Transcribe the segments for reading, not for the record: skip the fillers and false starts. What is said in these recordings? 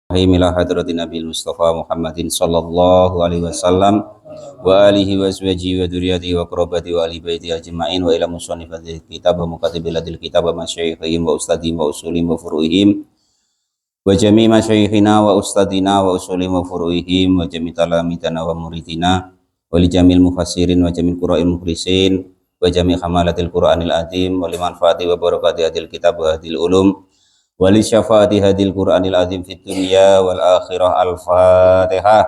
Ila hadratin Nabi Mustafa Muhammadin sallallahu alaihi wasallam wa alihi wa azwajihi wa dzurriyyatihi wa qurrabati wa ali baiti ajma'in wa ila musannifati kitab wa mukatibilatil kitab wa masyayikhihim wa ustadihim wa usulim wa furu'ihim wa jami' masyayikhina wa ustadina wa usulim wa furu'ihim wa jami' talamitana wa muridina wa li jamil mufassirin wa jamil qura'il mukhlisin wa jami' hamalatil qur'anil azim wa liman fati wa barakati hadil kitab wa hadil ulum wali syafaati hadil Qur'anil azim fid dunya wal akhirah. Al-Fatihah.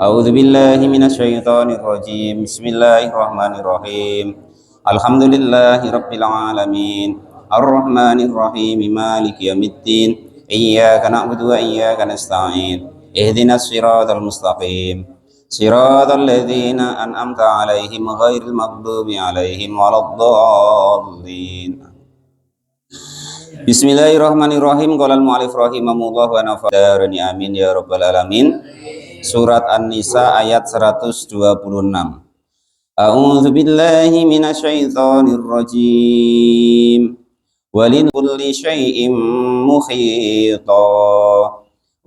A'udzu billahi minasyaitonir rajim. Bismillahirrahmanirrahim. Alhamdulillahi rabbil alamin. Arrahmanir rahim. Maliki yaumiddin. Iyyaka na'budu wa iyyaka nasta'in. Ihdinas siratal mustaqim. Siratal ladzina an'amta 'alaihim ghairil maghdubi 'alaihim waladdallin. Bismillahirrahmanirrahim. Qala al-mu'allif rahimahullah wa nafa'ani amin ya rabbal alamin. Surat An-Nisa ayat 126. A'udzu billahi minasyaitonir rajim. Walin kulli syai'in muhita.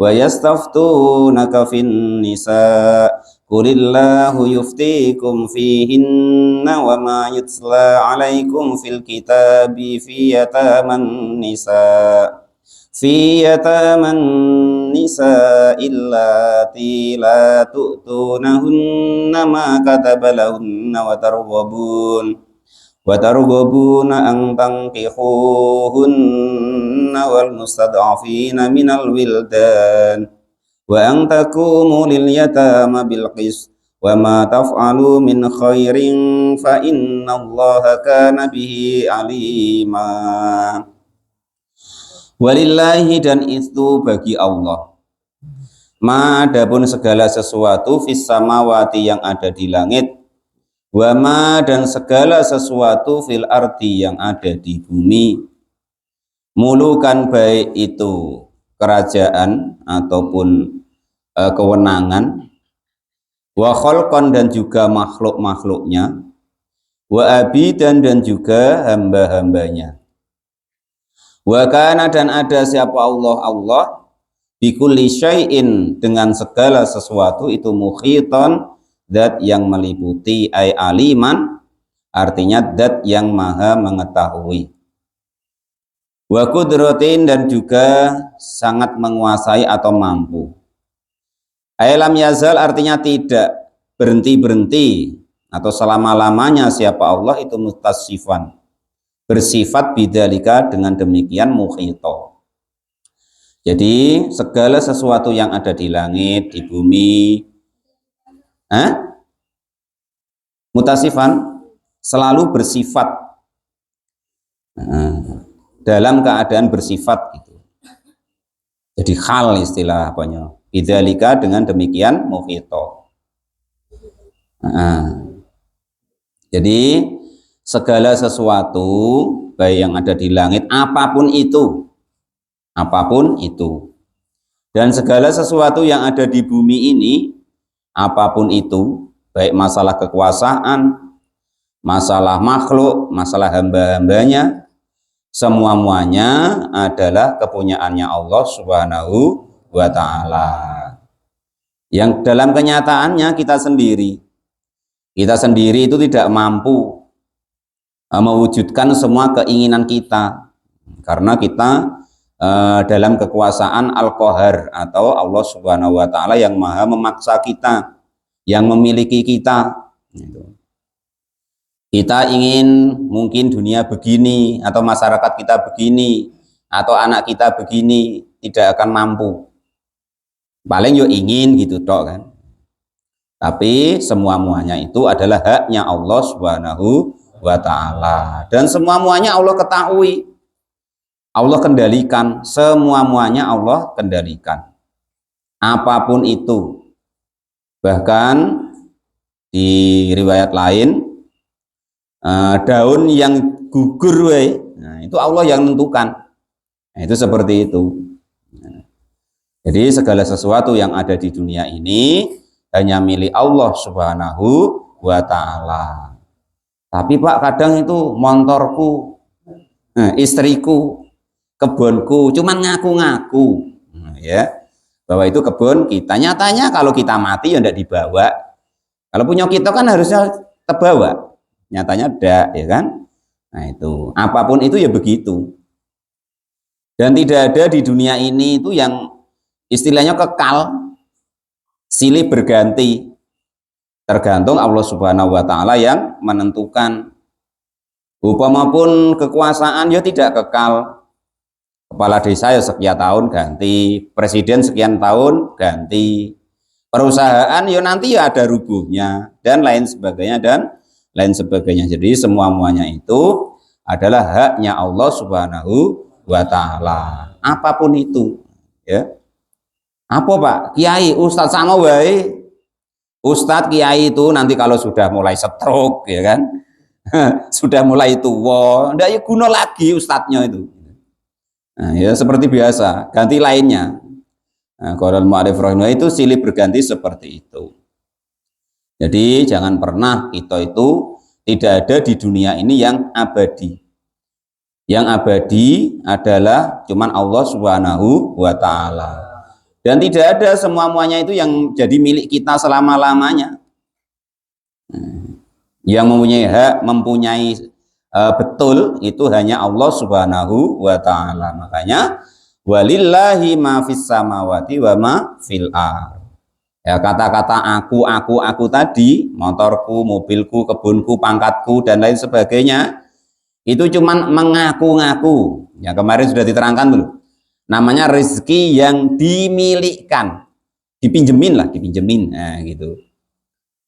Wa yastaftunaka fin nisa. Qulillahu yuftikum fihinna wa ma yutla alaikum fil kitabi fi yataman nisa illati la tu'tunahunna ma katabalahunna wa targhabuna an tankihuhunna wal mustad'afina minal wildan wa an takumu lil yatama bil qist wa ma taf'alu min khairin fa innallaha kana bihi alima. Walillahi, dan itu bagi Allah, ma adapun segala sesuatu fis samawati yang ada di langit, wa ma dan segala sesuatu fil ardi yang ada di bumi, mulukan baik itu kerajaan ataupun kewenangan, wa khalqan dan juga makhluk-makhluknya, wa abidan dan juga hamba-hambanya, wa kana dan ada siapa Allah bikulli syai'in dengan segala sesuatu itu muhiton, zat yang meliputi, ay aliman artinya zat yang maha mengetahui, wa kudratin dan juga sangat menguasai atau mampu. Alam yazal artinya tidak berhenti-berhenti atau selama-lamanya siapa Allah itu mutasifan, bersifat bidzalika dengan demikian muhito. Jadi segala sesuatu yang ada di langit, di bumi, mutasifan selalu bersifat, dalam keadaan bersifat gitu. Jadi hal istilah apanya? Bidzalika dengan demikian muhito. Jadi segala sesuatu baik yang ada di langit, apapun itu, dan segala sesuatu yang ada di bumi ini, apapun itu, baik masalah kekuasaan, masalah makhluk, masalah hamba-hambanya, semua-muanya adalah kepunyaannya Allah Subhanahu wa ta'ala, yang dalam kenyataannya kita sendiri itu tidak mampu mewujudkan semua keinginan kita, karena kita dalam kekuasaan Al-Qahar atau Allah Subhanahu wa ta'ala yang maha memaksa kita, yang memiliki kita. Kita ingin mungkin dunia begini, atau masyarakat kita begini, atau anak kita begini, tidak akan mampu. Paling yo ingin gitu tok kan. Tapi semua-muanya itu adalah haknya Allah Subhanahu wa ta'ala, dan semua-muanya Allah ketahui, Allah kendalikan, semua-muanya Allah kendalikan, apapun itu. Bahkan di riwayat lain, daun yang gugur itu Allah yang menentukan. Itu seperti itu. Jadi segala sesuatu yang ada di dunia ini hanya milik Allah Subhanahu wa ta'ala. Tapi Pak, kadang itu motorku, istriku, kebunku cuman ngaku-ngaku, ya bahwa itu kebun kita. Nyatanya kalau kita mati ya tidak dibawa. Kalau punya kita kan harusnya terbawa. Nyatanya tidak, ya kan? Nah itu, apapun itu ya begitu. Dan tidak ada di dunia ini itu yang istilahnya kekal, silih berganti. Tergantung Allah Subhanahu wa taala yang menentukan. Upama pun kekuasaan ya tidak kekal. Kepala desa ya sekian tahun ganti, presiden sekian tahun ganti, perusahaan ya nanti ya ada rubuhnya dan lain sebagainya dan lain sebagainya. Jadi semua-muanya itu adalah haknya Allah Subhanahu wa taala. Apapun itu, ya. Apa Pak? Kiai, Ustadz sama wae. Ustadz kiai itu nanti kalau sudah mulai stroke, ya kan? Sudah mulai tua, ndak ya guna lagi ustadznya itu. Nah, ya seperti biasa, ganti lainnya. Nah, Qaulul Mu'arrif rahimahullah itu silih berganti seperti itu. Jadi jangan pernah kita itu tidak ada di dunia ini yang abadi. Yang abadi adalah cuman Allah Subhanahu wa taala. Dan tidak ada semua-muanya itu yang jadi milik kita selama-lamanya. Yang mempunyai betul itu hanya Allah Subhanahu wa taala. Makanya walillahi ma fis samawati wa ma fil ardh. Ya, kata-kata aku tadi, motorku, mobilku, kebunku, pangkatku dan lain sebagainya itu cuman mengaku-ngaku. Ya kemarin sudah diterangkan dulu. Namanya rezeki yang dimilikan, dipinjemin. Nah, gitu.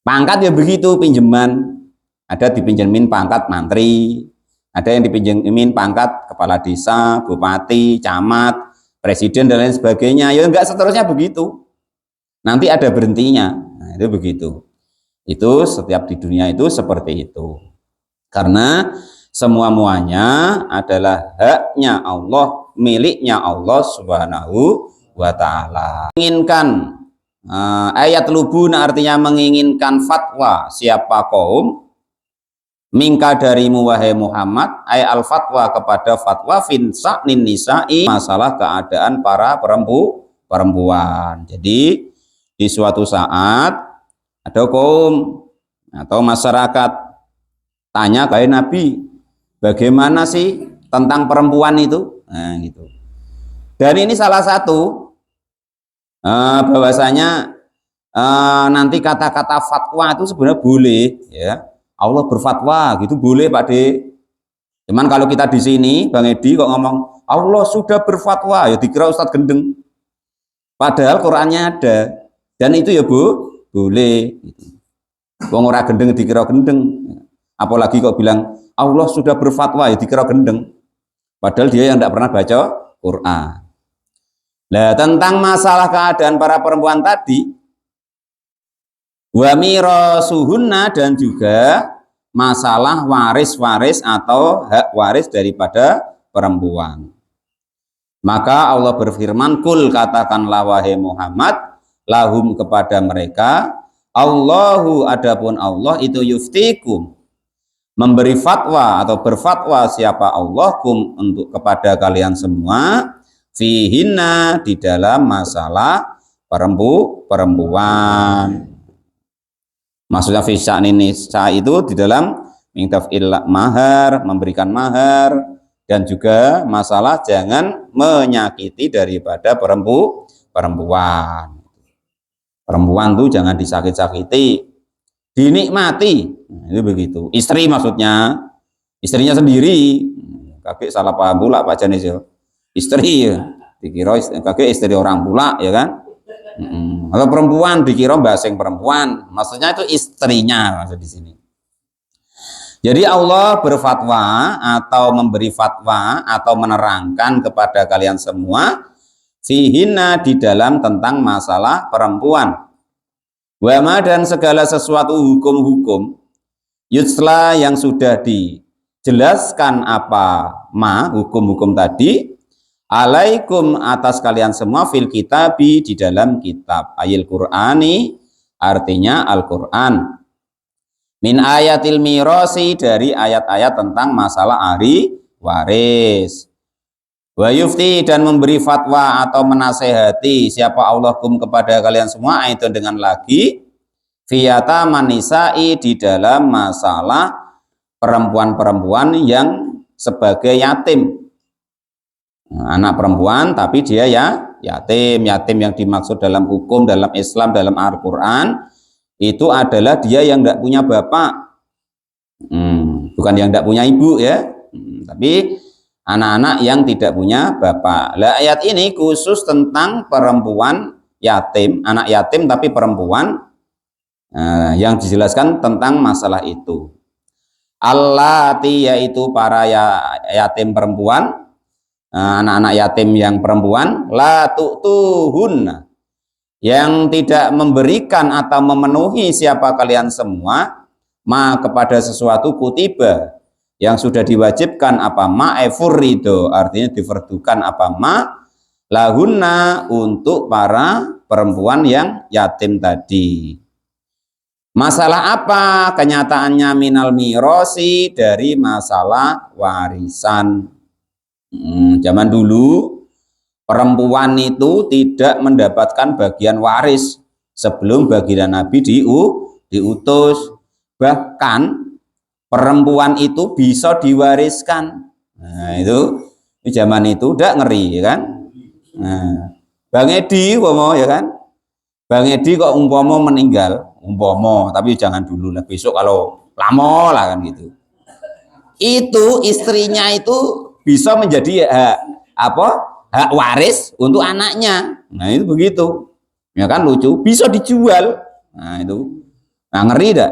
Pangkat ya begitu, pinjaman. Ada dipinjemin pangkat mantri, ada yang dipinjemin pangkat kepala desa, bupati, camat, presiden dan lain sebagainya. Ya enggak seterusnya begitu. Nanti ada berhentinya. Nah, itu begitu. Itu setiap di dunia itu seperti itu. Karena semua-muanya adalah haknya Allah, miliknya Allah Subhanahu wa taala. Menginginkan ayat lubuna artinya menginginkan fatwa siapa kaum mingka darimu wahai Muhammad, ay al fatwa kepada fatwa fin sa'nin nisa'i, masalah keadaan para perempuan. Jadi di suatu saat ada kaum atau masyarakat tanya kepada Nabi, bagaimana sih tentang perempuan itu? Nah, gitu. Dan ini salah satu bahwasanya nanti kata-kata fatwa itu sebenarnya boleh, ya. Allah berfatwa gitu boleh Pak De. Cuman kalau kita di sini Bang Edi kok ngomong Allah sudah berfatwa, ya dikira Ustadz gendeng. Padahal Qurannya ada dan itu ya Bu boleh. Wong ora gendeng dikira gendeng. Apalagi kok bilang Allah sudah berfatwa ya dikira gendeng. Padahal dia yang tidak pernah baca Quran. Nah tentang masalah keadaan para perempuan tadi, wa mirasuhunna dan juga masalah waris-waris atau hak waris daripada perempuan. Maka Allah berfirman, kul katakanlah wahai Muhammad, lahum kepada mereka, Allahu adapun Allah itu yuftikum, memberi fatwa atau berfatwa siapa Allah kum untuk kepada kalian semua, fihinna di dalam masalah perempuan. Maksudnya fisya ini itu di dalam mintafil mahar, memberikan mahar, dan juga masalah jangan menyakiti daripada perempuan. Perempuan tuh jangan disakit-sakiti, dinikmati. Nah, itu begitu. Istri maksudnya, istrinya sendiri. Kakek salah paham pula Pak Janis ya. Istri ya, dikira kakek istri orang pula ya kan. Atau perempuan dikira basing perempuan, maksudnya itu istrinya maksud di sini. Jadi Allah berfatwa atau memberi fatwa atau menerangkan kepada kalian semua fihinna di dalam tentang masalah perempuan. Wama dan segala sesuatu hukum-hukum yutsla yang sudah dijelaskan apa hukum-hukum tadi alaikum atas kalian semua fil kitabi di dalam kitab ayil Qur'ani artinya Al-Qur'an min ayatil mirasi dari ayat-ayat tentang masalah ahli waris Wa yufti dan memberi fatwa atau menasehati siapa Allah kum kepada kalian semua itu dengan lagi fiyata manisai di dalam masalah perempuan-perempuan yang sebagai yatim. Nah, anak perempuan tapi dia ya yatim. Yatim yang dimaksud dalam hukum, dalam Islam, dalam Al-Quran itu adalah dia yang tidak punya bapak. Bukan yang tidak punya ibu ya, tapi anak-anak yang tidak punya bapak. Lah ayat ini khusus tentang perempuan yatim, anak yatim tapi perempuan, yang dijelaskan tentang masalah itu. Allati yaitu para yatim perempuan, anak-anak yatim yang perempuan, la tu'tuhunna yang tidak memberikan atau memenuhi siapa kalian semua ma kepada sesuatu kutiba yang sudah diwajibkan apa ma furrido artinya difardukan apa ma lahunna untuk para perempuan yang yatim tadi. Masalah apa kenyataannya minal mirosi dari masalah warisan. Zaman dulu perempuan itu tidak mendapatkan bagian waris sebelum baginda Nabi diutus. Bahkan perempuan itu bisa diwariskan. Nah, itu di zaman itu udah ngeri ya kan. Nah, Bang Edi umpama ya kan. Bang Edi kok umpama meninggal, umpama, tapi jangan dulu lah, besok kalau lama lah kan gitu. Itu istrinya itu bisa menjadi hak waris untuk anaknya. Nah, itu begitu. Ya kan lucu, bisa dijual. Nah, itu. Nah, ngeri dah.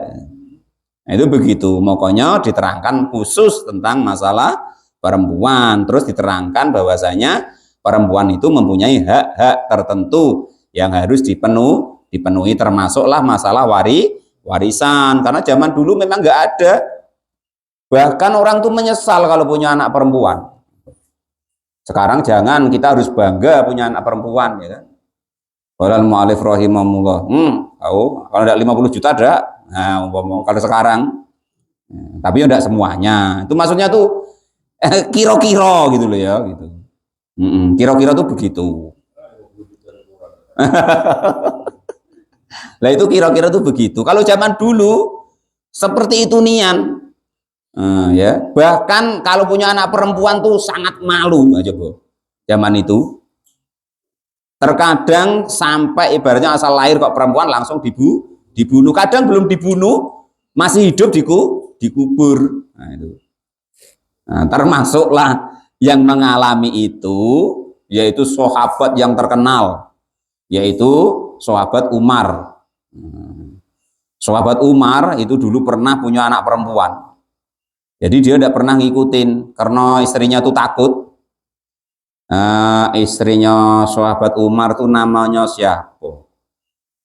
Nah, itu begitu, pokoknya diterangkan khusus tentang masalah perempuan. Terus diterangkan bahwasanya perempuan itu mempunyai hak-hak tertentu yang harus dipenuhi termasuklah masalah warisan. Karena zaman dulu memang nggak ada. Bahkan orang tuh menyesal kalau punya anak perempuan. Sekarang jangan, kita harus bangga punya anak perempuan ya kan. Walal mu'alif rahimahullah. Kalau tidak 50 juta ada. Nah, kalau sekarang, tapi tidak semuanya. Itu maksudnya tuh kira-kira gitu loh ya, gitu. Kira-kira tuh begitu. Lah itu kira-kira tuh begitu. Kalau zaman dulu seperti itu nian, ya. Bahkan kalau punya anak perempuan tuh sangat malu aja bu. Zaman itu, terkadang sampai ibaratnya asal lahir kok perempuan langsung dibunuh, kadang belum dibunuh masih hidup dikubur. Nah, itu. Nah, termasuklah yang mengalami itu yaitu sahabat yang terkenal, yaitu sahabat Umar. Sahabat Umar itu dulu pernah punya anak perempuan. Jadi dia tidak pernah ngikutin karena istrinya tuh takut. Istrinya sahabat Umar tuh namanya siapa?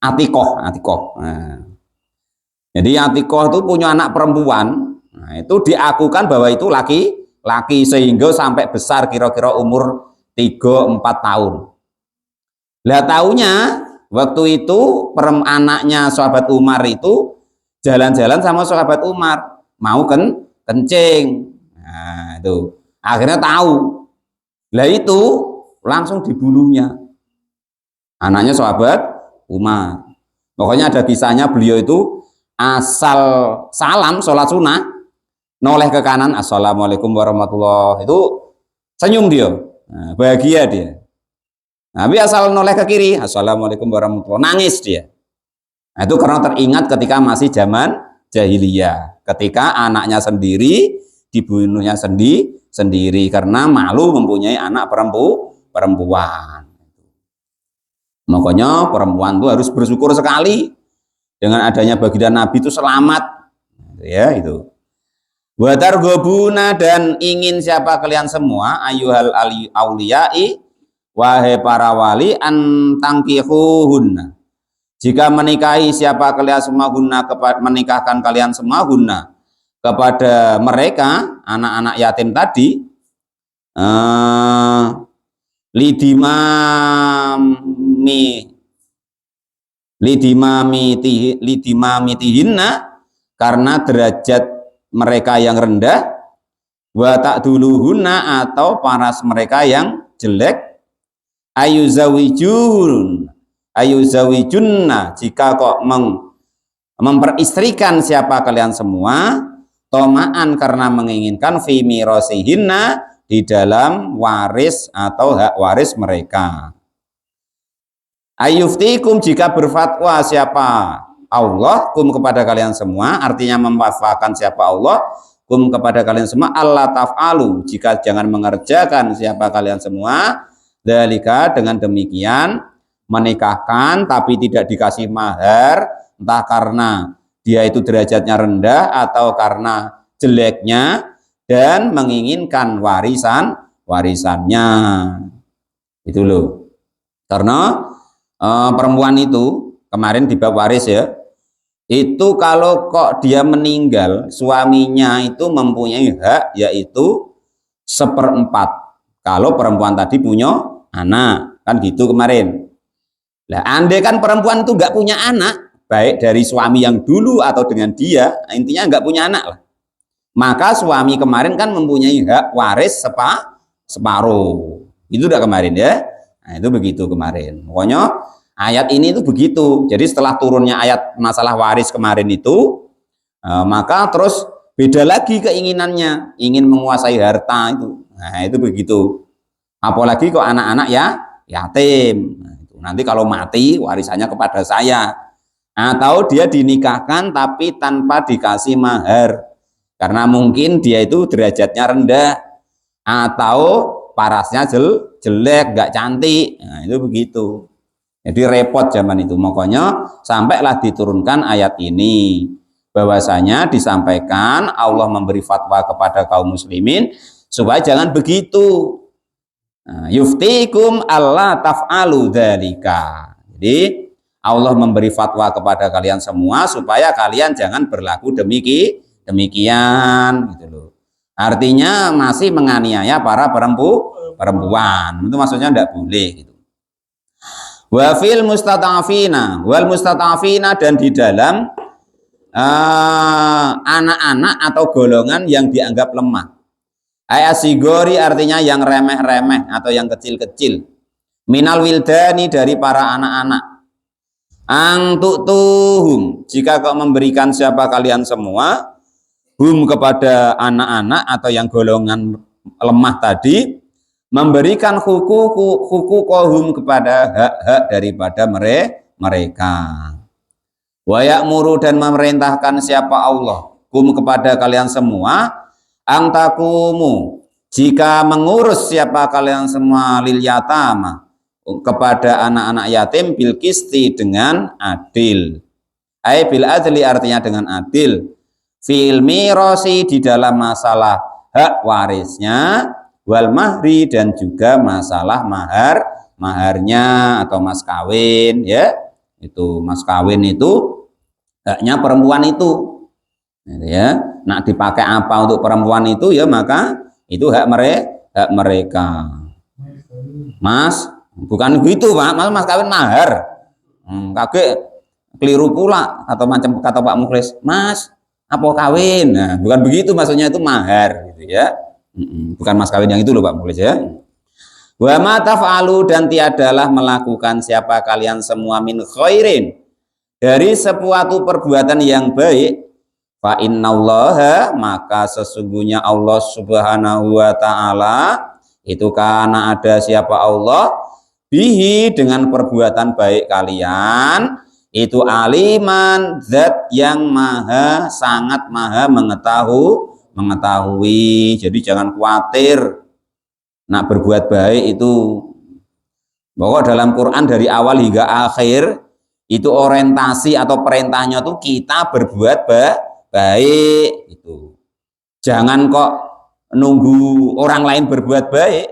Atikoh. Nah, jadi Atikoh itu punya anak perempuan. Nah, itu diakukan bahwa itu laki sehingga sampai besar kira-kira umur 3-4 tahun. Lah taunya waktu itu anaknya sahabat Umar itu jalan-jalan sama sahabat Umar mau kencing. Nah, itu akhirnya tahu. Lah itu langsung dibunuhnya anaknya sahabat Umar. Pokoknya ada kisahnya beliau itu asal salam sholat sunnah noleh ke kanan assalamualaikum warahmatullah itu senyum dia, nah, bahagia dia. Tapi asal noleh ke kiri assalamualaikum warahmatullah nangis dia. Nah, itu karena teringat ketika masih zaman jahiliyah, ketika anaknya sendiri dibunuhnya sendiri karena malu mempunyai anak perempuan. Makanya perempuan itu harus bersyukur sekali dengan adanya baginda Nabi itu selamat, ya itu. Watar gobuna dan ingin siapa kalian semua ayuhal auliyai wahai para wali antangkihuhunna jika menikahi siapa kalian semua guna menikahkan kalian semua guna kepada mereka anak-anak yatim tadi lidimamitihinna karena derajat mereka yang rendah wa ta'duluhunna atau paras mereka yang jelek, ayuzawijunna jika kok memperistrikan siapa kalian semua, tomaan karena menginginkan fi mirasihinna di dalam waris atau hak waris mereka. Ayuftikum jika berfatwa siapa Allah kum kepada kalian semua, artinya memfatwakan siapa Allah kum kepada kalian semua, Allah taf'alu jika jangan mengerjakan siapa kalian semua, dalika dengan demikian menikahkan tapi tidak dikasih mahar, entah karena dia itu derajatnya rendah atau karena jeleknya dan menginginkan warisannya. Itu loh. Karena perempuan itu kemarin di bab waris ya, itu kalau kok dia meninggal, suaminya itu mempunyai hak yaitu 1/4 kalau perempuan tadi punya anak, kan gitu kemarin. Lah andai kan perempuan itu nggak punya anak, baik dari suami yang dulu atau dengan dia, intinya nggak punya anak lah, maka suami kemarin kan mempunyai hak waris separuh. Itu udah kemarin ya. Nah, itu begitu kemarin. Pokoknya ayat ini itu begitu. Jadi setelah turunnya ayat masalah waris kemarin itu, maka terus beda lagi keinginannya, ingin menguasai harta itu. Nah, itu begitu. Apalagi kok anak-anak ya yatim. Nah, itu. Nanti kalau mati warisannya kepada saya. Atau dia dinikahkan tapi tanpa dikasih mahar. Karena mungkin dia itu derajatnya rendah atau parasnya jelek, gak cantik. Nah, itu begitu. Jadi repot zaman itu. Makanya sampailah diturunkan ayat ini. Bahwasanya disampaikan Allah memberi fatwa kepada kaum muslimin supaya jangan begitu. Nah, yuftikum Allah taf'alu dzalika. Jadi Allah memberi fatwa kepada kalian semua supaya kalian jangan berlaku demikian gitu loh. Artinya masih menganiaya para perempuan. Itu maksudnya tidak boleh gitu. Wa fil mustata'afina wal mustata'afina, dan di dalam anak-anak atau golongan yang dianggap lemah. Ayasigori artinya yang remeh-remeh atau yang kecil-kecil. Minal wildani dari para anak-anak. Angtutuhum jika kau memberikan siapa kalian semua hum kepada anak-anak atau yang golongan lemah tadi, memberikan hukukohum kepada hak-hak daripada mereka. Wa ya'muru, dan memerintahkan siapa Allah kum kepada kalian semua, angtakumu jika mengurus siapa kalian semua lil yatama kepada anak-anak yatim bil qisti dengan adil. Ai bil adli artinya dengan adil. Fil mirasi di dalam masalah hak warisnya, wal mahri dan juga masalah maharnya atau mas kawin ya. Itu mas kawin itu haknya perempuan itu. Ya, nak dipakai apa untuk perempuan itu ya maka itu hak mereka. Mas, bukan begitu Pak, mas kawin mahar. Kakek keliru pula atau macam kata Pak Mukhlis, Mas apa kawin? Nah, bukan begitu maksudnya, itu mahar gitu ya. Bukan mas kawin yang itu loh Pak Mukhlis ya. Wa ma taf'alu, dan tiadalah melakukan siapa kalian semua min khairin dari sesuatu perbuatan yang baik, fa innallaha, maka sesungguhnya Allah Subhanahu wa taala itu karena ada siapa Allah bihi dengan perbuatan baik kalian itu aliman, zat yang maha sangat maha mengetahui. Jadi jangan khawatir nak berbuat baik itu. Pokok dalam Quran dari awal hingga akhir itu orientasi atau perintahnya tuh kita berbuat baik itu. Jangan kok nunggu orang lain berbuat baik.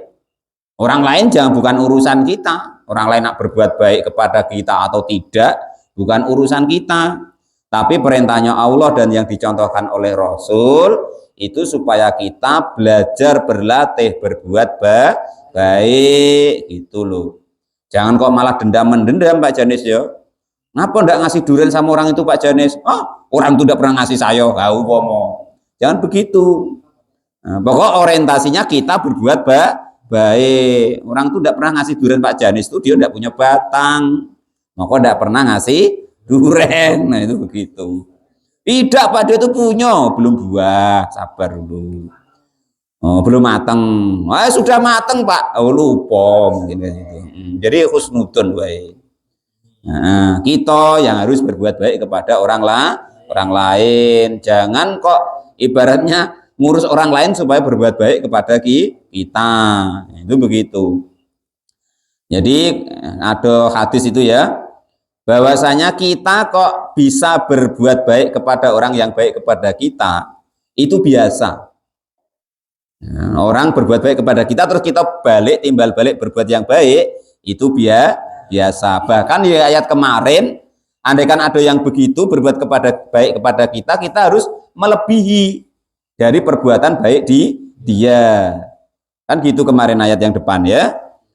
Orang lain bukan urusan kita. Orang lain nak berbuat baik kepada kita atau tidak, bukan urusan kita. Tapi perintahnya Allah dan yang dicontohkan oleh Rasul itu supaya kita belajar berlatih berbuat baik itu loh. Jangan kok malah dendam-mendendam Pak Janis ya. Ngapa ndak ngasih durian sama orang itu Pak Janis? Orang itu tidak pernah ngasih saya. Jangan begitu. Nah, pokok orientasinya kita berbuat baik. Orang tuh tidak pernah ngasih durian Pak Janis tuh dia tidak punya batang, maka tidak pernah ngasih durian. Nah itu begitu. Tidak, Pak, dia itu punya, belum buah, sabar dulu. Oh, belum matang. Ah, sudah matang, Pak. Oh, lupa mungkin gitu. Jadi husnudun baik. Nah, kita yang harus berbuat baik kepada orang lain. Jangan kok ibaratnya ngurus orang lain supaya berbuat baik kepada kita. Itu begitu. Jadi ada hadis itu ya, bahwasanya kita kok bisa berbuat baik kepada orang yang baik kepada kita, itu biasa. Nah, orang berbuat baik kepada kita terus kita balik timbal balik berbuat yang baik, itu biasa. Bahkan di ayat kemarin, andaikan ada yang begitu berbuat baik kepada kita, kita harus melebihi dari perbuatan baik di dia. Kan gitu kemarin ayat yang depan ya.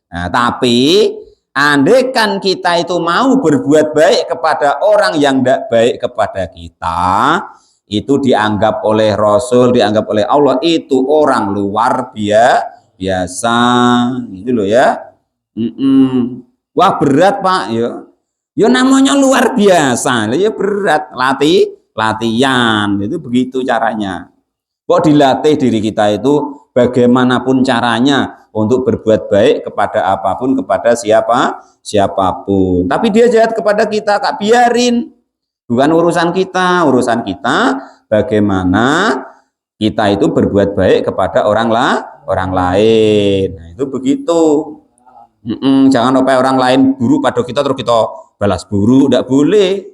Nah, tapi andaikan kita itu mau berbuat baik kepada orang yang tidak baik kepada kita, itu dianggap oleh Rasul, dianggap oleh Allah itu orang luar biasa, gitu loh ya. Wah berat Pak, ya namanya luar biasa, ya berat, latihan, itu begitu caranya. Kok dilatih diri kita itu bagaimanapun caranya untuk berbuat baik kepada apapun, kepada siapapun. Tapi dia jahat kepada kita, Kak, biarin. Bukan urusan kita bagaimana kita itu berbuat baik kepada orang lain. Nah, itu begitu. Jangan sampai orang lain buruk pada kita terus kita balas buruk, tidak boleh.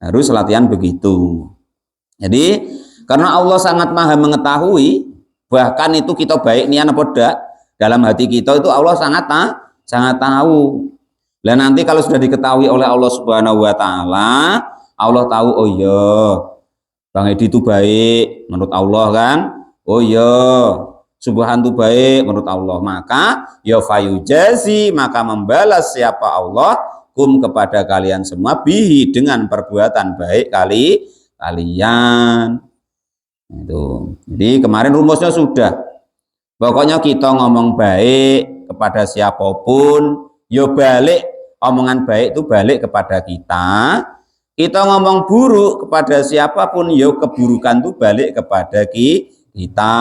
Harus latihan begitu. Jadi karena Allah sangat maha mengetahui, bahkan itu kita baik niat apa tidak dalam hati kita itu Allah sangat tahu. Dan nanti kalau sudah diketahui oleh Allah Subhanahu wa taala, Allah tahu, oh iya Bang Edi itu baik menurut Allah kan, oh iya Subhan itu baik menurut Allah, maka ya fayujazi, maka membalas siapa Allah kum kepada kalian semua bihi dengan perbuatan baik kalian. Itu. Jadi kemarin rumusnya sudah, pokoknya kita ngomong baik kepada siapapun, yo balik omongan baik itu balik kepada kita. Kita ngomong buruk kepada siapapun, yo keburukan itu balik kepada kita.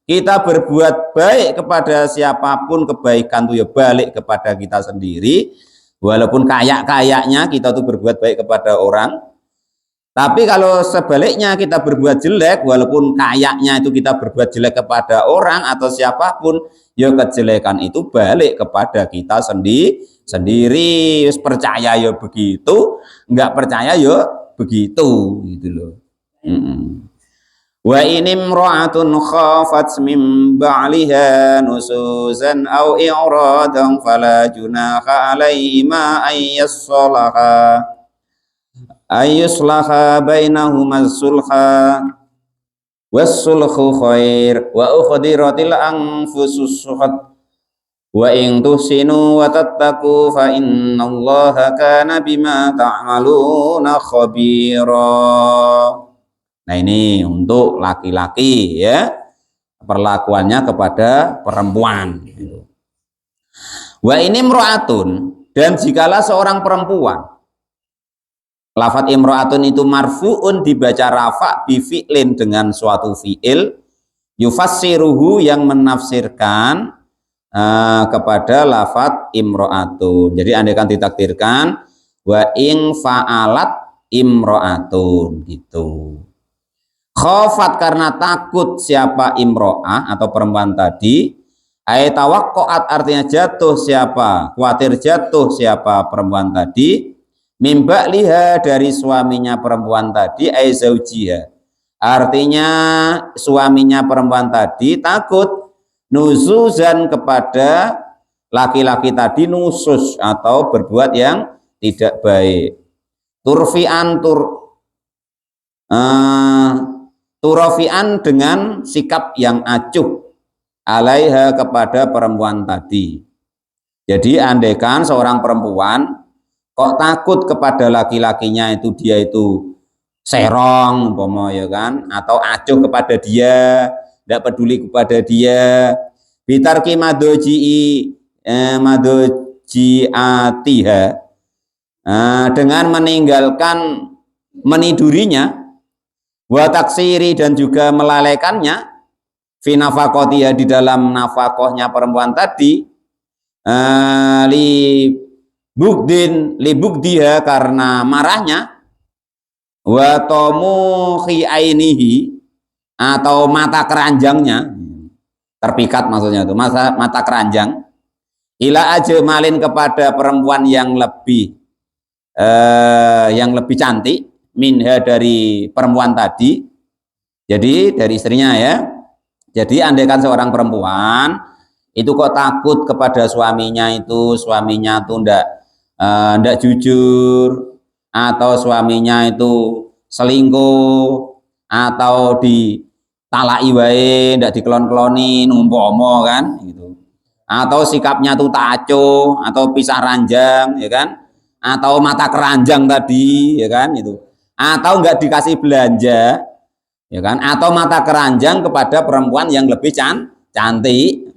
Kita berbuat baik kepada siapapun, kebaikan itu yo balik kepada kita sendiri. Walaupun kayak-kayaknya kita tuh berbuat baik kepada orang. Tapi kalau sebaliknya kita berbuat jelek, walaupun kayaknya itu kita berbuat jelek kepada orang atau siapapun, ya kejelekan itu balik kepada kita sendiri. Percaya ya begitu, enggak percaya ya begitu, gitu loh. Wa inimra'atun khafat min ba'liha nusuzan aw i'radan fala junaha 'alaihima ayyassalaha ayyuslaha bainahuma sulha was-sulhu khair wa ukhadiratil anfusus suhat wa in tuhsinu wa tattaqu fa innallaha kana bima ta'maluna khabira. Nah ini untuk laki-laki ya, perlakuannya kepada perempuan. Wa ini imra'atun, dan jikalah seorang perempuan, lafadz imro'atun itu marfu'un dibaca rafa' bifi'lin dengan suatu fi'il, yufassiruhu yang menafsirkan kepada lafadz imro'atun. Jadi andaikan ditakdirkan wa ing fa'alat imro'atun gitu. Khofat karena takut siapa imro'ah atau perempuan tadi, ayatawaqqa'at artinya jatuh siapa, khawatir jatuh siapa perempuan tadi, mimba liha dari suaminya perempuan tadi, aizaujiha artinya suaminya perempuan tadi takut nuzuzan kepada laki-laki tadi, nusus atau berbuat yang tidak baik, turfian turafian dengan sikap yang acuh alaiha kepada perempuan tadi. Jadi andaikan seorang perempuan kok takut kepada laki-lakinya itu, dia itu serong umpama ya kan, atau acuh kepada dia, tidak peduli kepada dia. Bitarki madojiatiha, dengan meninggalkan menidurinya, wa taksiri dan juga melalaikannya, fi nafakotiha di dalam nafakohnya perempuan tadi, li bugdiha karena marahnya, wa tomuhi ainihi atau mata keranjangnya, terpikat maksudnya itu mata keranjang, ila ajmalin kepada perempuan yang lebih cantik, minha dari perempuan tadi, jadi dari istrinya ya. Jadi andaikan seorang perempuan itu kok takut kepada suaminya tuh ndak jujur, atau suaminya itu selingkuh, atau ditalaki wae ndak dikelon-keloni umpama kan gitu, atau sikapnya tuh taco atau pisah ranjang ya kan, atau mata keranjang tadi ya kan itu, atau nggak dikasih belanja ya kan, atau mata keranjang kepada perempuan yang lebih cantik,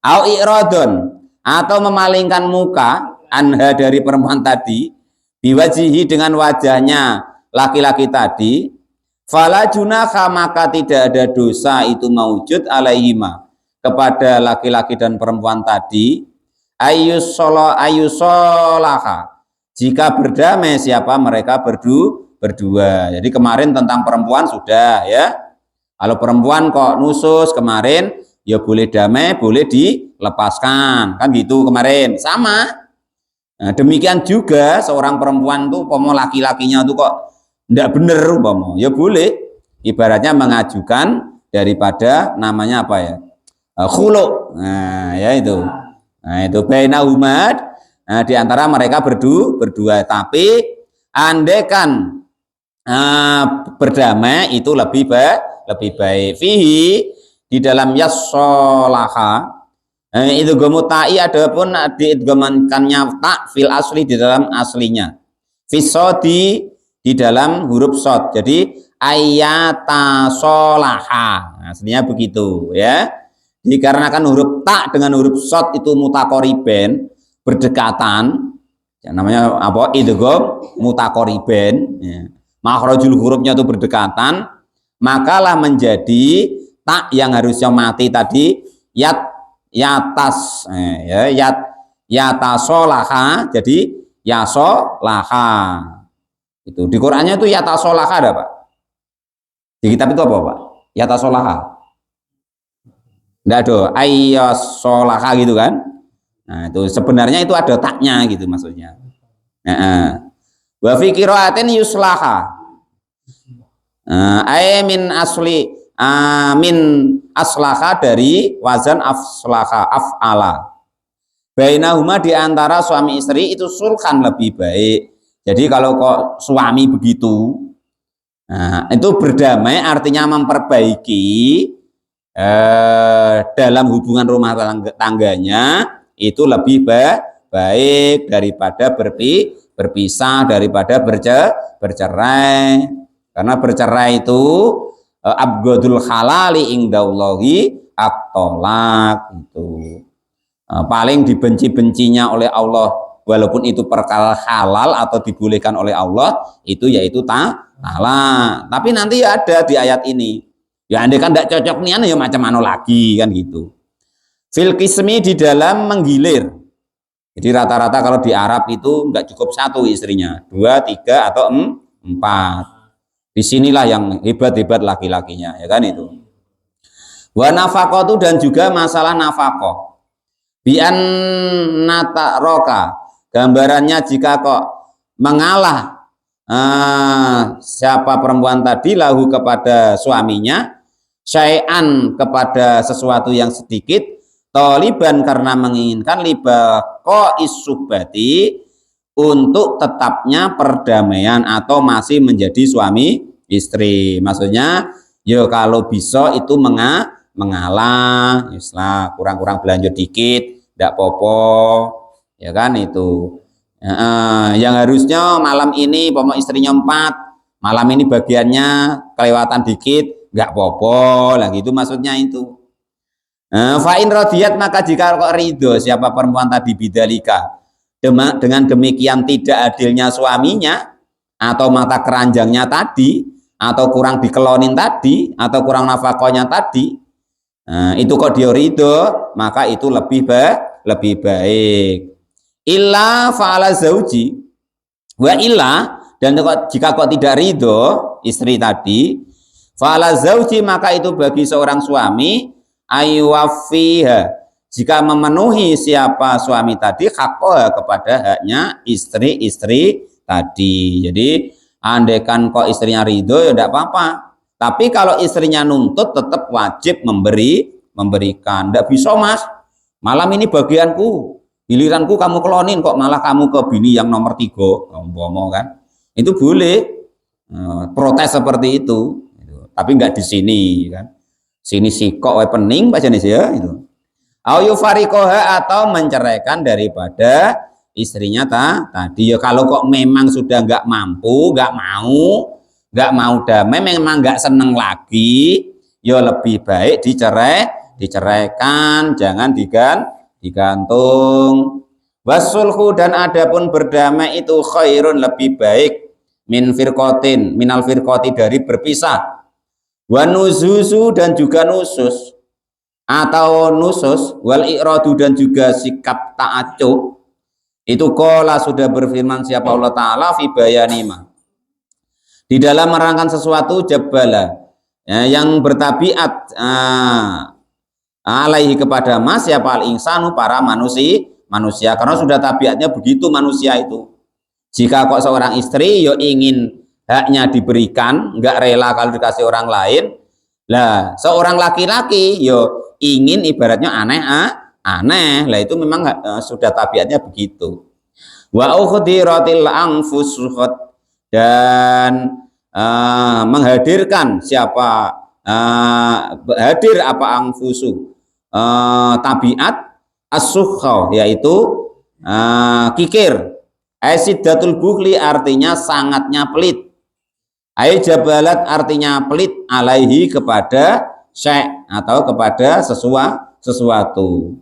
au iradon, atau memalingkan muka anha dari perempuan tadi, biwajihi dengan wajahnya laki-laki tadi, fala junaha maka tidak ada dosa itu maujud alaihima kepada laki-laki dan perempuan tadi, ayusolaha jika berdamai siapa mereka berdua. Jadi kemarin tentang perempuan sudah ya. Kalau perempuan kok nusus kemarin ya boleh damai, boleh dilepaskan, kan gitu kemarin. Sama. Nah, demikian juga seorang perempuan tuh pomo laki-lakinya tuh kok enggak bener pomo, ya boleh ibaratnya mengajukan daripada namanya apa ya? Khulu. Nah, ya itu. Nah, itu bainahumad. Nah, di antara mereka berdua, tapi andaikan berdamai itu lebih baik. Fihi di dalam yassolaha itu gomutai, adapun diidgomankannya tak fil asli di dalam aslinya, fisodi di dalam huruf sod, jadi ayatasolaha aslinya begitu ya. Dikarenakan huruf tak dengan huruf sod itu mutakoriben, berdekatan yang namanya apa, idgham mutakoriben ya. Makhrajul hurufnya itu berdekatan, makalah menjadi tak yang harusnya mati tadi yatasolaha jadi yasolaha. Itu di Qur'annya itu yatasolaha ada Pak? Di kitab itu apa Pak? Yatasolaha enggak ada, ayyasolaha gitu kan. Nah itu sebenarnya itu ada taknya gitu maksudnya. Wa fi qiraatin yuslaha. Min asli min aslaha dari wazan afslaha af'ala. Bainahuma di antara suami istri itu sulhan lebih baik. Jadi kalau kok suami begitu, nah, itu berdamai artinya memperbaiki dalam hubungan rumah tangganya itu lebih baik daripada berpisah, daripada bercerai. Karena bercerai itu abghadul halali indallahi at-thalaq itu. Paling dibenci-bencinya oleh Allah walaupun itu perkara halal atau dibolehkan oleh Allah itu yaitu talak. Tapi nanti ya ada di ayat ini. Ya andai kan tidak cocok nian ya macam mana lagi kan gitu. Fil qismi di dalam menggilir. Jadi rata-rata kalau di Arab itu nggak cukup satu istrinya, 2, 3 atau 4. Disinilah yang hebat-hebat laki-lakinya, ya kan itu. Wa nafaqatu dan juga masalah nafaqah. Bi'an nataroka, gambarannya jika kok mengalah siapa perempuan tadi lahu kepada suaminya, syai'an kepada sesuatu yang sedikit, taliban karena menginginkan libaqo isubati untuk tetapnya perdamaian atau masih menjadi suami istri. Maksudnya ya kalau bisa itu mengalah, islah kurang-kurang belanja dikit, tidak popo, ya kan itu. Yang harusnya malam ini istrinya 4, malam ini bagiannya kelewatan dikit, enggak apa-apa lah gitu maksudnya itu. Fa in radiyat, maka jika kok ridho siapa perempuan tadi bidalika dengan demikian tidak adilnya suaminya atau mata keranjangnya tadi atau kurang dikelonin tadi atau kurang nafkahnya tadi, itu kok dia ridho, maka itu lebih baik. Illa fa'ala zauji wa illa, dan jika kok tidak ridho istri tadi, fa'ala zauji, maka itu bagi seorang suami aywafiha, jika memenuhi siapa suami tadi hakoha, kepada haknya istri-istri tadi. Jadi andaikan kok istrinya ridho ya tidak apa-apa, tapi kalau istrinya nuntut tetap wajib memberikan. Tidak bisa, mas, malam ini bagianku, giliranku kamu kelonin, kok malah kamu ke bini yang nomor 3, ngomong kan, itu boleh protes seperti itu. Tapi nggak di sini kan, sini sikok wae pening baca nih ya itu. Au yufarikoha, atau menceraikan daripada istrinya tadi. Ya kalau kok memang sudah nggak mampu, nggak mau damai, memang nggak seneng lagi, ya lebih baik diceraikan, jangan digantung. Wasulhu, dan adapun berdamai itu khairun, lebih baik minal firqati, dari berpisah. Wa nuzuzu, dan juga nusus atau nusus, wal i'radu, dan juga sikap ta'accub. Itu qala, sudah berfirman siapa Allah Ta'ala fi bayanima, di dalam menerangkan sesuatu, jabbala, yang bertabiat alaihi, kepada mas siapa al insanu, para manusia, karena sudah tabiatnya begitu manusia itu. Jika kok seorang istri yo ingin haknya diberikan, enggak rela kalau dikasih orang lain. Lah seorang laki-laki yo ingin ibaratnya aneh lah, itu memang sudah tabiatnya begitu. Wa ukhdiratil anfus, dan menghadirkan siapa hadir apa anfusu, tabiat as-sukha, yaitu kikir. Aisiddatul bukhli, artinya sangatnya pelit. Ai jabalat, artinya pelit, alaihi, kepada syai' atau kepada sesuatu.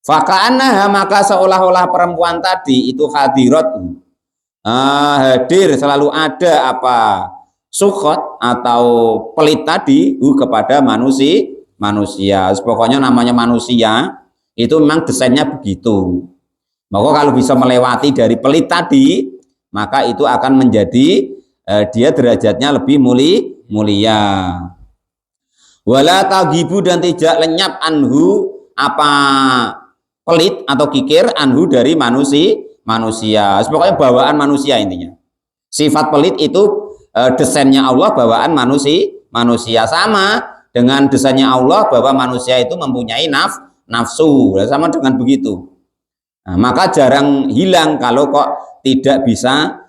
Faka'annaha, maka seolah-olah perempuan tadi itu hadirat, hadir, selalu ada apa sukhot atau pelit tadi kepada manusia. Pokoknya namanya manusia itu memang desainnya begitu. Maka kalau bisa melewati dari pelit tadi, maka itu akan menjadi dia derajatnya lebih mulia. Wala tagibu, dan tidak lenyap anhu apa pelit atau kikir, anhu, dari manusia. Pokoknya bawaan manusia intinya. Sifat pelit itu desainnya Allah, bawaan manusia, sama dengan desainnya Allah bahwa manusia itu mempunyai nafsu, sama dengan begitu. Nah, maka jarang hilang kalau kok tidak bisa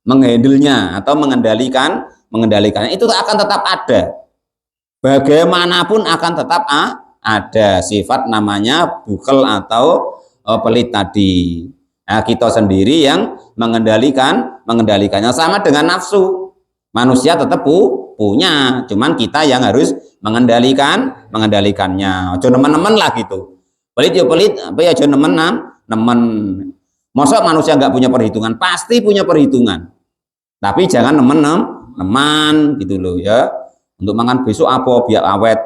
menghandlenya atau mengendalikannya, itu akan tetap ada. Bagaimanapun akan tetap ada sifat namanya bukhel atau pelit tadi. Nah, kita sendiri yang mengendalikannya, sama dengan nafsu. Manusia tetap punya, cuman kita yang harus mengendalikannya. Ojo nemen-nemen lah gitu. Pelit ya pelit, apa ya aja nemen. Masa manusia nggak punya perhitungan? Pasti punya perhitungan. Tapi jangan nemen gitu loh ya. Untuk makan besok apa biar awet,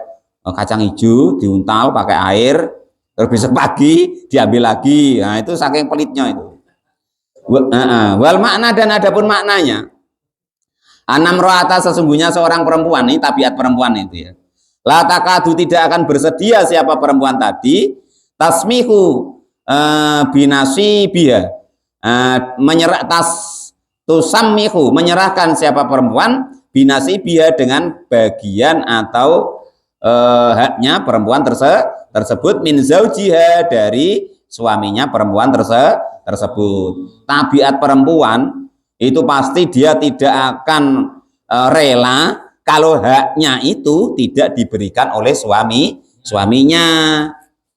kacang hijau diuntal pakai air, terus besok pagi diambil lagi. Nah, itu saking pelitnya itu. Wal makna, dan adapun maknanya, anam ro'ata, sesungguhnya seorang perempuan, ini tabiat perempuan itu ya. La takadu, tidak akan bersedia siapa perempuan tadi, tasmihu binasi biha, menyerahkan siapa perempuan binasi biha, dengan bagian atau haknya perempuan tersebut, min zaujiha, dari suaminya perempuan tersebut. Tabiat perempuan itu pasti dia tidak akan rela kalau haknya itu tidak diberikan oleh suaminya.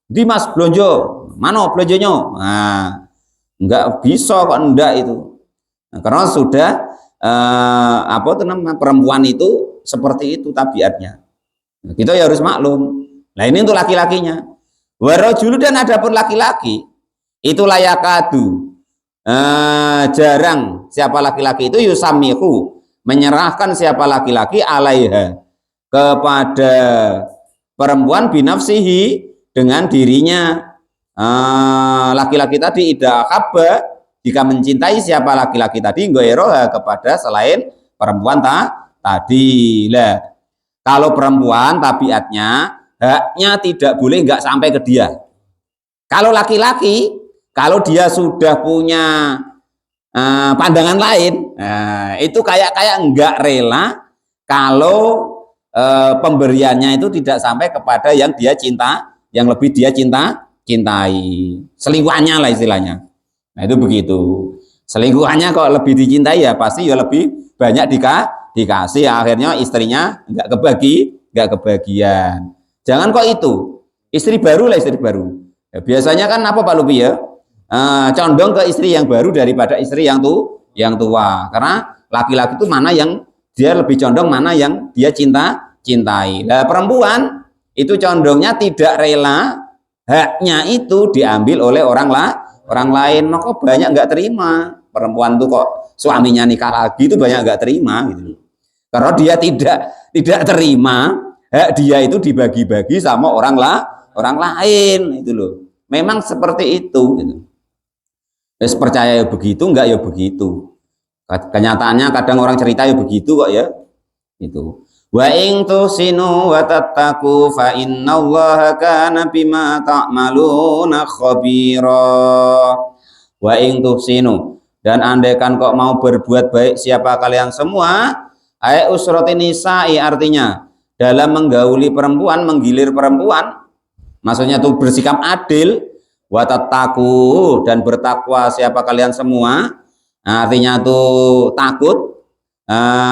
Di mas blonjo, mana blonjonya? Nah, enggak bisa kok, enggak itu. Nah, karena sudah apa itu namanya, perempuan itu seperti itu tabiatnya. Kita ya harus maklum. Nah ini untuk laki-lakinya. Warajulu, dan adapun laki-laki itu layakadu, jarang siapa laki-laki itu yusamihu, menyerahkan siapa laki-laki alaiha, kepada perempuan binafsihi, dengan dirinya. Laki-laki tadi idza habba, jika mencintai siapa laki-laki tadi, ghairoha, kepada selain perempuan tadi. Lah, kalau perempuan tabiatnya haknya tidak boleh nggak sampai ke dia. Kalau laki-laki, kalau dia sudah punya pandangan lain, itu kayak nggak rela kalau pemberiannya itu tidak sampai kepada yang dia cinta, yang lebih dia cintai. Selingkuhannya lah istilahnya. Nah itu begitu. Selingkuhannya kok lebih dicintai, ya pasti ya lebih banyak dikasih. Akhirnya istrinya nggak kebagian. Jangan kok itu, istri baru lah, istri baru. Ya, biasanya kan apa Pak Lupi ya? Condong ke istri yang baru daripada istri yang tua. Karena laki-laki itu mana yang dia lebih condong, mana yang dia cintai. Nah, perempuan itu condongnya tidak rela haknya itu diambil oleh orang lain. Maka banyak nggak terima. Perempuan tuh kok suaminya nikah lagi itu banyak nggak terima gitu. Karena dia tidak terima hak dia itu dibagi-bagi sama orang lain itu loh. Memang seperti itu gitu. Terus percaya ya begitu, enggak ya begitu. Kenyataannya kadang orang cerita ya begitu kok ya. Itu. Wa in tusinu wa tattaqu fa innallaha kana bima ta'maluna khabira. Wa in tusinu, dan andaikan kok mau berbuat baik siapa kalian semua, ay usratin nisa'i, artinya dalam menggauli perempuan, menggilir perempuan, maksudnya tuh bersikap adil, watattaku, dan bertakwa siapa kalian semua, artinya tuh takut,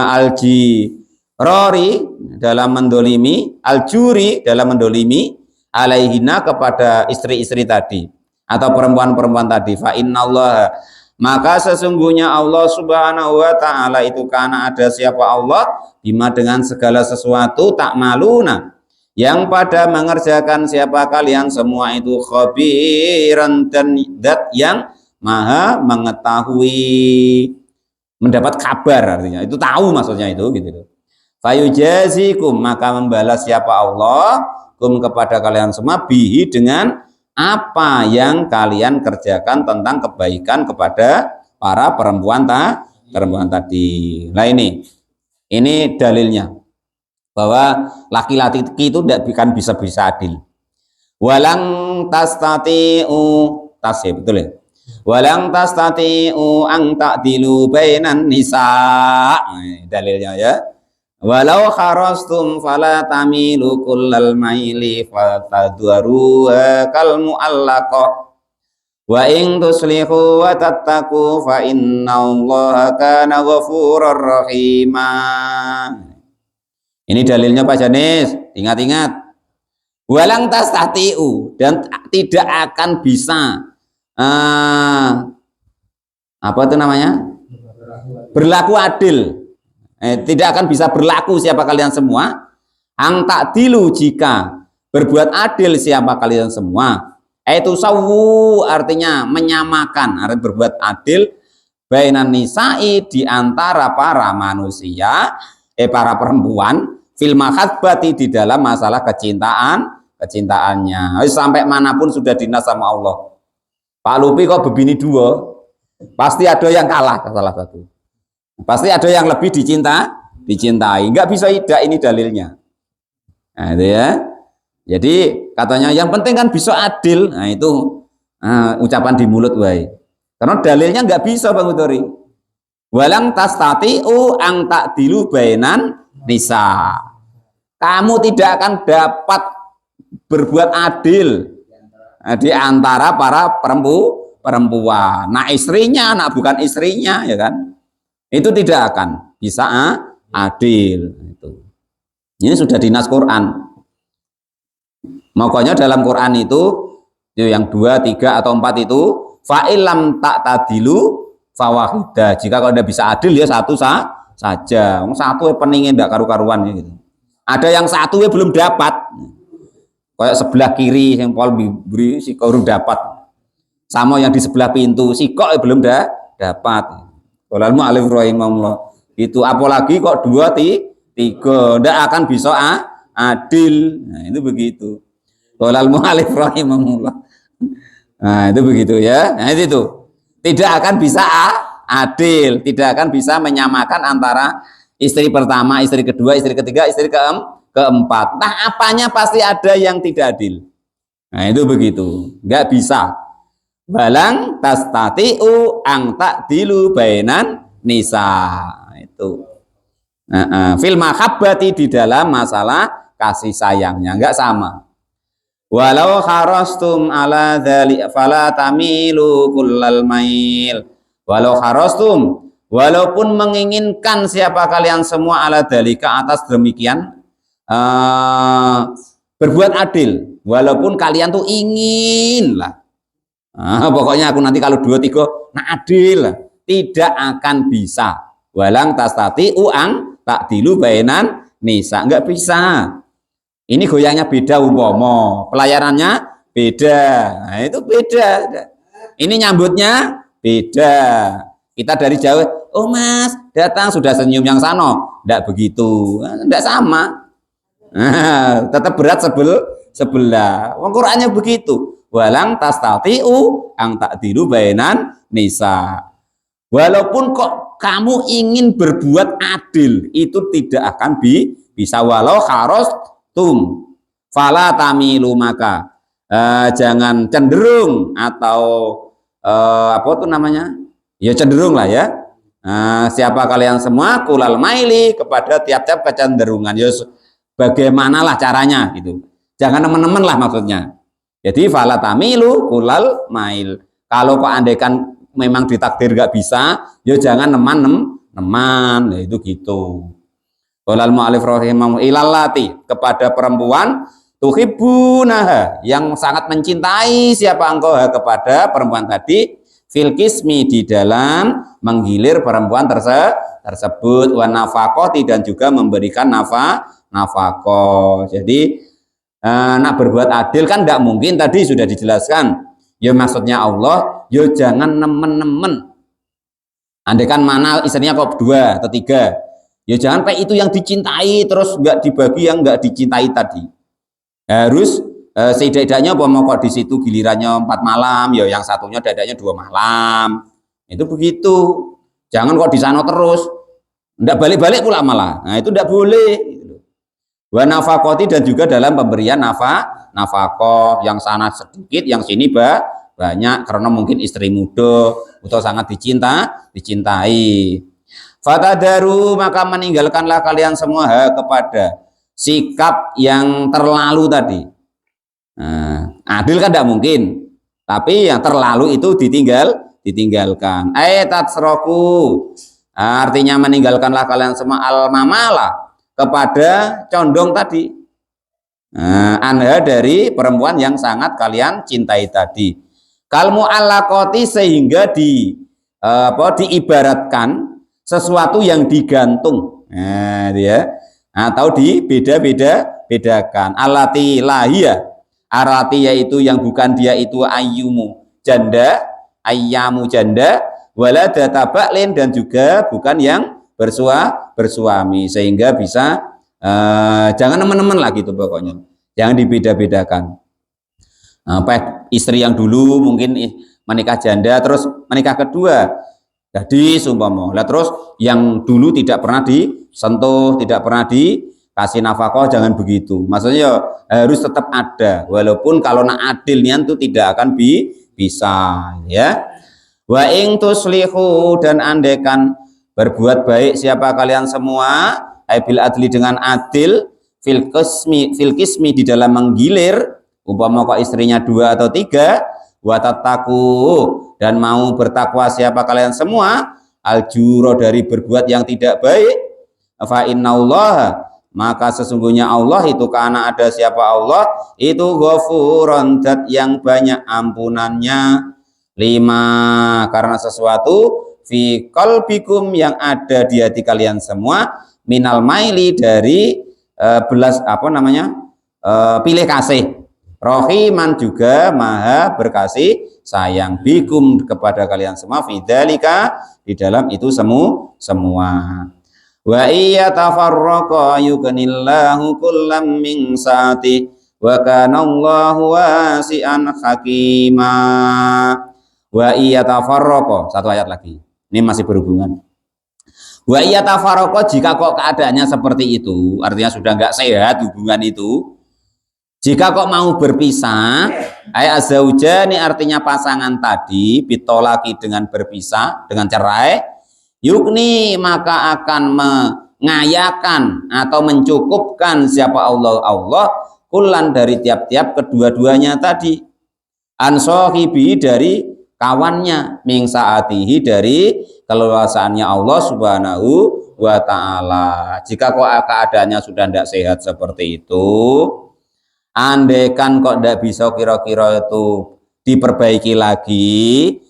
alji rori, dalam mendolimi, aljuri, dalam mendolimi, alaihina, kepada istri-istri tadi atau perempuan-perempuan tadi. Fa innallaha, maka sesungguhnya Allah subhanahu wa ta'ala itu, karena ada siapa Allah, bima, dengan segala sesuatu, tak maluna, yang pada mengerjakan siapa kalian semua itu, khabiran, dan dat yang maha mengetahui, mendapat kabar, artinya itu tahu maksudnya itu gitu. Fayujazikum, maka membalas siapa Allah kum, kepada kalian semua, bihi, dengan apa yang kalian kerjakan tentang kebaikan kepada para perempuan tadi. Nah ini dalilnya bahwa laki-laki itu tidak bisa adil. Walang tastati'u, ya betul ya. Walang tastati'u ang ta'dilu bainan nisa. Dalilnya ya. Walau kharastum fala tamilu kullal maili fatadwaru kal mu'allaqah wa in tuslihu wa tattaqu fa innallaha kana ghafurur rahima. Ini dalilnya Pak Janis, ingat-ingat. Walang tastati'u, dan tidak akan bisa apa itu namanya? Berlaku adil. Tidak akan bisa berlaku siapa kalian semua, ang ta'dilu, jika berbuat adil siapa kalian semua, itu sawu, artinya menyamakan, artinya berbuat adil, bainan nisa'i, di antara para manusia, para perempuan, fil mahabbati, di dalam masalah kecintaannya. Sampai manapun sudah dinas sama Allah. Pak Lupi kok begini dua, pasti ada yang kalah salah satu. Pasti ada yang lebih dicintai. Enggak bisa tidak, ini dalilnya. Nah, itu ya. Jadi katanya yang penting kan bisa adil. Nah, itu ucapan di mulut wae. Karena dalilnya enggak bisa Bang Utori. Walang tastati'u ang ta'dilu bainan nisa. Kamu tidak akan dapat berbuat adil di antara para perempuan. Nah, istrinya, nah bukan istrinya, ya kan? Itu tidak akan bisa adil. Ini sudah dinas Quran. Makanya dalam Quran itu yang 2, 3 atau 4 itu, fa'ilam tak tadilu, fawahidah. Jika kalau tidak bisa adil ya satu saja. Satu peningin tidak karu-karuan ya, gitu. Ada yang satu ya belum dapat. Kayak sebelah kiri yang pol beri si kurang dapat. Sama yang di sebelah pintu si kok belum dapat. Qala al-mu'allif rahimahullah. Itu apalagi kok 2 3 tidak akan bisa adil. Nah, itu begitu. Qala al-mu'allif rahimahullah. Nah, itu begitu ya. Nah, itu. Tidak akan bisa adil, tidak akan bisa menyamakan antara istri pertama, istri kedua, istri ketiga, istri keempat. Nah, apanya pasti ada yang tidak adil. Nah, itu begitu. Enggak bisa. Balang tastati'u ang ta'dilu bainan nisa. Itu. Fil mahabbati di dalam masalah kasih sayangnya enggak sama. Walau kharastum ala dzalik fala tamilu kullal mail. Walau kharastum, walaupun menginginkan siapa kalian semua ala dzalika atas demikian berbuat adil, walaupun kalian tuh ingin lah. Pokoknya aku nanti kalau 2 3 nah adil lah. Tidak akan bisa. Walang tastati uang takdilu bainan nisa, enggak bisa. Ini goyangnya beda umpama, pelayanannya beda. Nah, itu beda. Ini nyambutnya beda. Kita dari jauh, oh mas datang sudah senyum yang sano, enggak begitu, enggak sama. Tetap berat sebelah. Qurannya begitu. Walang tastati'u ang ta'dilu bainan nisa. Walaupun kok kamu ingin berbuat adil, itu tidak akan bisa. Walau kharastum fala tamilu, maka jangan cenderung atau apa itu namanya? Ya cenderung lah ya. Siapa kalian semua kulal maili, kepada tiap-tiap kecenderungan. Ya bagaimanalah caranya gitu. Jangan teman-teman lah maksudnya. Jadi fala tamilu kulal mail. Kalau kok andaikan memang ditakdir gak bisa, ya jangan neman. Ya itu gitu. Qala al-mu'allif rahimahullah ilallati, kepada perempuan tuhibbunaha, yang sangat mencintai siapa engkau kepada perempuan tadi, fil kismi, di dalam menggilir perempuan tersebut, wa nafaqati, dan juga memberikan nafaqah. Jadi nak berbuat adil kan tidak mungkin, tadi sudah dijelaskan. Ya maksudnya Allah, ya jangan nemen-nemen. Andaikan mana istrinya kok 2 atau 3, ya jangan kayak itu yang dicintai terus nggak dibagi yang nggak dicintai tadi. Harus setidaknya mau kok di situ gilirannya 4 malam, ya yang satunya dadanya 2 malam. Itu begitu. Jangan kok di sana terus, nggak balik-balik pula malah. Nah itu nggak boleh. Wa nafaqati, dan juga dalam pemberian nafaqah, yang sana sedikit, yang sini banyak, karena mungkin istri muda atau sangat dicintai. Fatadaru, maka meninggalkanlah kalian semua kepada sikap yang terlalu tadi. Nah, adil kan tidak mungkin, tapi yang terlalu itu ditinggalkan. Tatsroku, artinya meninggalkanlah kalian semua al-mamalah, kepada condong tadi, anha, dari perempuan yang sangat kalian cintai tadi, kalmu alaqoti, sehingga diibaratkan sesuatu yang digantung, atau bedakan, alati lahia, arati yaitu yang bukan dia itu ayyumu janda, ayyamu janda, waladata ba'lin, dan juga bukan yang bersuami, sehingga bisa jangan teman-teman lah gitu pokoknya, jangan dibeda-bedakan. Istri yang dulu mungkin menikah janda terus menikah kedua, jadi sumpama lah, terus yang dulu tidak pernah disentuh, tidak pernah dikasih nafkah, jangan begitu. Maksudnya harus tetap ada, walaupun kalau nak adil nian itu tidak akan bisa ya. Wa ing tuslihu, dan andekan berbuat baik siapa kalian semua, bil adli, dengan adil, fil kismi di dalam menggilir, umpama kok istrinya 2 atau 3, wa tattaqu, dan mau bertakwa siapa kalian semua, aljuro, dari berbuat yang tidak baik, fa innallaha, maka sesungguhnya Allah itu, karena ada siapa Allah itu, ghafurun, zat yang banyak ampunannya, lima, karena sesuatu, fi qalbikum yang ada di hati kalian semua minal maili dari pilih kasih, rohiman juga maha berkasih sayang bikum kepada kalian semua fidzalika di dalam itu semua. Wa iya tafarraqa yugnillahu kullam min sa'ati wa kana Allahu wasi'an hakima. Wa iya tafarraqa, satu ayat lagi. Ini masih berhubungan. Wa iya tafarraqa, jika kok keadaannya seperti itu, artinya sudah enggak sehat hubungan itu. Jika kok mau berpisah, azzaujani artinya pasangan tadi bitolaki dengan berpisah, dengan cerai, yukni maka akan mengayakan atau mencukupkan siapa Allah kullan dari tiap-tiap kedua-duanya tadi, ansohibi dari kawannya, min saatihi dari keleluasaannya Allah subhanahu wa ta'ala. Jika kok keadaannya sudah tidak sehat seperti itu, andaikan kok tidak bisa kira-kira itu diperbaiki lagi,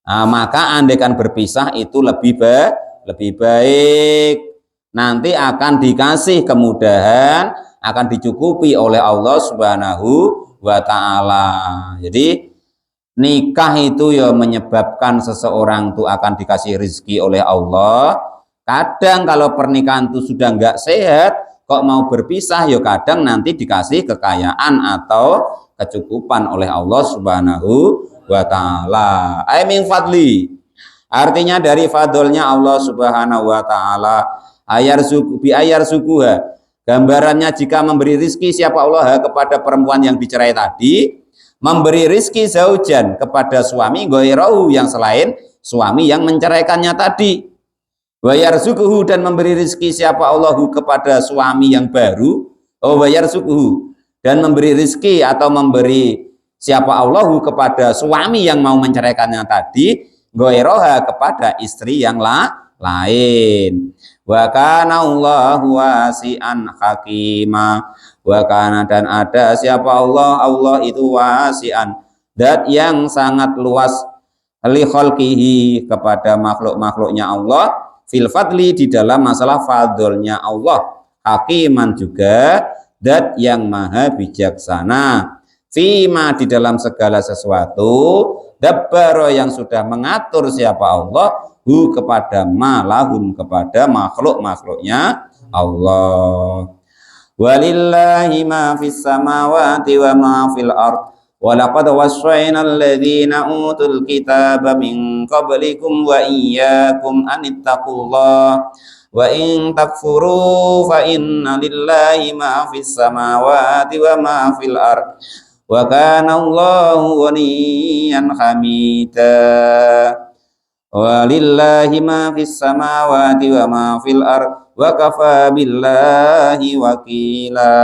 maka andaikan berpisah itu lebih baik. Nanti akan dikasih kemudahan, akan dicukupi oleh Allah Subhanahu wa ta'ala. Jadi nikah itu ya menyebabkan seseorang itu akan dikasih rezeki oleh Allah. Kadang kalau pernikahan itu sudah enggak sehat, kok mau berpisah, ya kadang nanti dikasih kekayaan atau kecukupan oleh Allah Subhanahu wa ta'ala. Min fadli, artinya dari fadlnya Allah Subhanahu wa ta'ala. Ayar sukuha, gambarannya jika memberi rizki siapa Allah kepada perempuan yang dicerai tadi, memberi rizki zaujan kepada suami ghairahu yang selain suami yang menceraikannya tadi. Wayar sukuhu, dan memberi rizki siapa Allah kepada suami yang baru. Wayar sukuhu, dan memberi rizki atau memberi siapa Allah kepada suami yang mau menceraikannya tadi, ghairaha kepada istri yang lain. Wa kana Allahu wasi'an hakima. Wa kana, dan ada siapa Allah itu wasi'an, dat yang sangat luas, li khalqihi kepada makhluk-makhluknya Allah, fil fadli di dalam masalah fadlnya Allah, hakiman juga dat yang maha bijaksana, fima di dalam segala sesuatu, dabbaro yang sudah mengatur siapa Allah kepada malahum kepada makhluk-makhluknya Allah. Walillahi ma fis samawati wa ma fil ard. Walaqad wassayna alladhina utul kitaba min qablikum wa iyyakum anittaqullah. Wa in takfuru fa inna lillahi ma fis samawati wa ma fil ard. Wa kana Allahu ghaniyan hamida. Walillahi ma fis samawati wa ma fil ard wa kafa billahi wakila.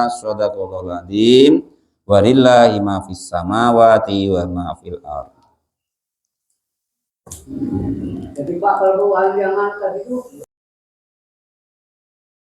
Shadaqallahul adzim. Walillahi ma fis samawati wa ma fil ard. Jadi Pak, kalau yang tadi itu